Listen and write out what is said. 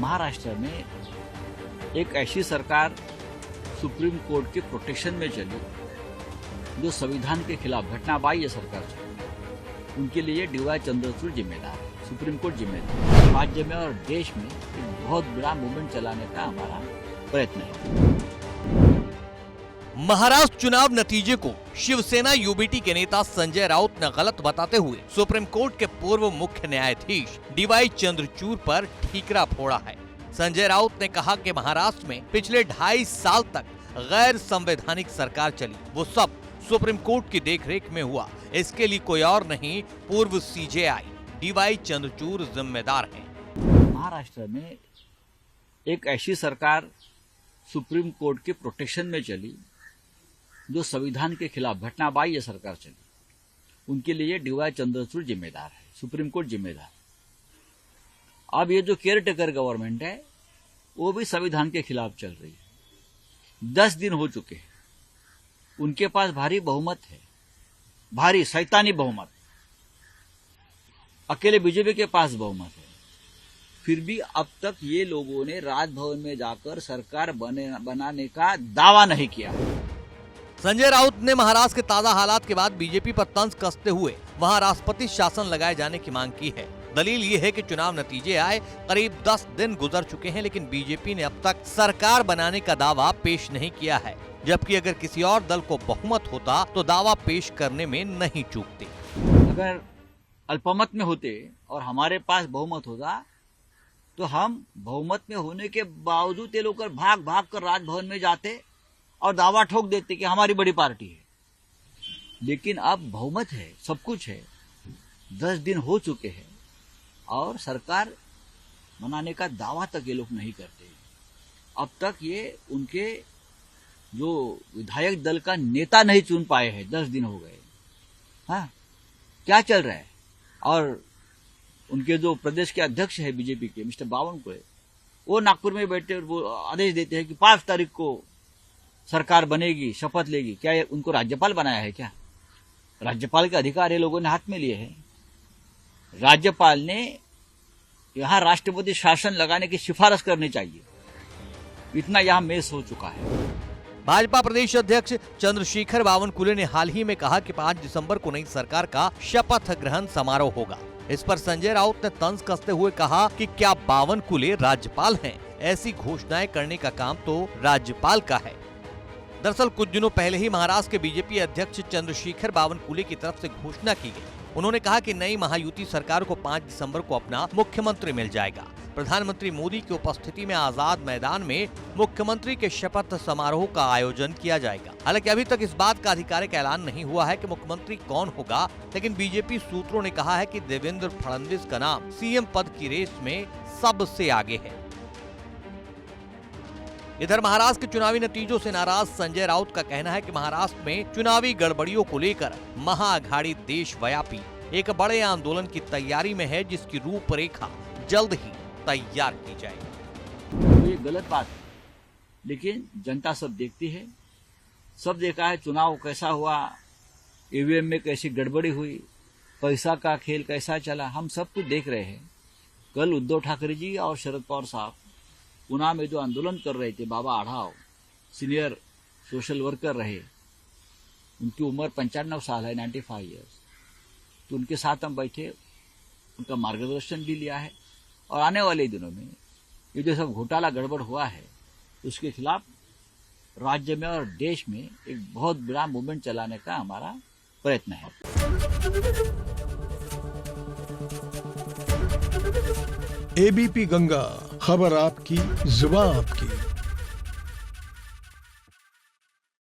महाराष्ट्र में एक ऐसी सरकार सुप्रीम कोर्ट के प्रोटेक्शन में चली जो संविधान के खिलाफ घटना बाह्य सरकार चली। उनके लिए डीवाई चंद्रचूड़ जिम्मेदार है, सुप्रीम कोर्ट जिम्मेदार है। राज्य में और देश में एक बहुत बड़ा मूवमेंट चलाने का हमारा प्रयत्न है। महाराष्ट्र चुनाव नतीजे को शिवसेना यूबीटी के नेता संजय राउत ने गलत बताते हुए सुप्रीम कोर्ट के पूर्व मुख्य न्यायाधीश डीवाई चंद्रचूड़ पर ठीकरा फोड़ा है। संजय राउत ने कहा कि महाराष्ट्र में पिछले 2.5 साल तक गैर संवैधानिक सरकार चली, वो सब सुप्रीम कोर्ट की देखरेख में हुआ। इसके लिए कोई और नहीं, पूर्व सीजेआई डीवाई चंद्रचूड़ जिम्मेदार हैं। महाराष्ट्र में एक ऐसी सरकार सुप्रीम कोर्ट के प्रोटेक्शन में चली जो संविधान के खिलाफ घटना बाह्य सरकार चली। उनके लिए डीवाई चंद्रचूड़ जिम्मेदार है, सुप्रीम कोर्ट जिम्मेदार है। अब ये जो केयर टेकर गवर्नमेंट है वो भी संविधान के खिलाफ चल रही है। 10 दिन हो चुके हैं, उनके पास भारी बहुमत है, भारी शैतानी बहुमत। अकेले बीजेपी के पास बहुमत है, फिर भी अब तक ये लोगों ने राजभवन में जाकर सरकार बनाने का दावा नहीं किया। संजय राउत ने महाराष्ट्र के ताजा हालात के बाद बीजेपी पर तंज कसते हुए वहां राष्ट्रपति शासन लगाए जाने की मांग की है। दलील ये है कि चुनाव नतीजे आए करीब 10 दिन गुजर चुके हैं, लेकिन बीजेपी ने अब तक सरकार बनाने का दावा पेश नहीं किया है, जबकि अगर किसी और दल को बहुमत होता तो दावा पेश करने में नहीं चूकते। अगर अल्पमत में होते और हमारे पास बहुमत होता तो हम बहुमत में होने के बावजूद ये लोग भाग भाग कर राजभवन में जाते और दावा ठोक देते कि हमारी बड़ी पार्टी है। लेकिन अब बहुमत है, सब कुछ है, 10 दिन हो चुके हैं और सरकार बनाने का दावा तक ये लोग नहीं करते। अब तक ये उनके जो विधायक दल का नेता नहीं चुन पाए हैं, 10 दिन हो गए। हाँ, क्या चल रहा है? और उनके जो प्रदेश के अध्यक्ष है बीजेपी के मिस्टर बावनकुळे, वो नागपुर में बैठे वो आदेश देते हैं कि 5 तारीख को सरकार बनेगी, शपथ लेगी। क्या ये उनको राज्यपाल बनाया है क्या? राज्यपाल के अधिकार ये लोगों ने हाथ में लिए हैं। राज्यपाल ने यहाँ राष्ट्रपति शासन लगाने की सिफारिश करनी चाहिए। इतना यहाँ मेस हो चुका है। भाजपा प्रदेश अध्यक्ष चंद्रशेखर बावनकुळे ने हाल ही में कहा कि 5 दिसंबर को नई सरकार का शपथ ग्रहण समारोह होगा। इस पर संजय राउत ने तंज कसते हुए कहा कि क्या बावनकुळे राज्यपाल हैं? ऐसी घोषणाएं करने का काम तो राज्यपाल का है। दरअसल कुछ दिनों पहले ही महाराष्ट्र के बीजेपी अध्यक्ष चंद्रशेखर बावनकुळे की तरफ से घोषणा की गई। उन्होंने कहा कि नई महायुति सरकार को 5 दिसंबर को अपना मुख्यमंत्री मिल जाएगा। प्रधानमंत्री मोदी की उपस्थिति में आजाद मैदान में मुख्यमंत्री के शपथ समारोह का आयोजन किया जाएगा। हालांकि अभी तक इस बात का आधिकारिक ऐलान नहीं हुआ है कि मुख्यमंत्री कौन होगा, लेकिन बीजेपी सूत्रों ने कहा है कि देवेंद्र फडणवीस का नाम सीएम पद की रेस में सबसे आगे है। इधर महाराष्ट्र के चुनावी नतीजों से नाराज संजय राउत का कहना है कि महाराष्ट्र में चुनावी गड़बड़ियों को लेकर महाअघाड़ी देशव्यापी एक बड़े आंदोलन की तैयारी में है, जिसकी रूपरेखा जल्द ही तैयार की जाएगी। ये गलत बात है, लेकिन जनता सब देखती है, सब देखा है चुनाव कैसा हुआ, ईवीएम में कैसी गड़बड़ी हुई, पैसा का खेल कैसा चला, हम सब कुछ देख रहे हैं। कल उद्धव ठाकरे जी और शरद पवार साहब पुणे में जो आंदोलन कर रहे थे, Baba Adhav senior social worker रहे, उनकी उम्र 95 साल है, 95 ईयर्स। तो उनके साथ हम बैठे, उनका मार्गदर्शन भी लिया है और आने वाले दिनों में ये जो सब घोटाला गड़बड़ हुआ है उसके खिलाफ राज्य में और देश में एक बहुत बड़ा मूवमेंट चलाने का हमारा प्रयत्न है। एबीपी गंगा, खबर आपकी, जुबान आपकी।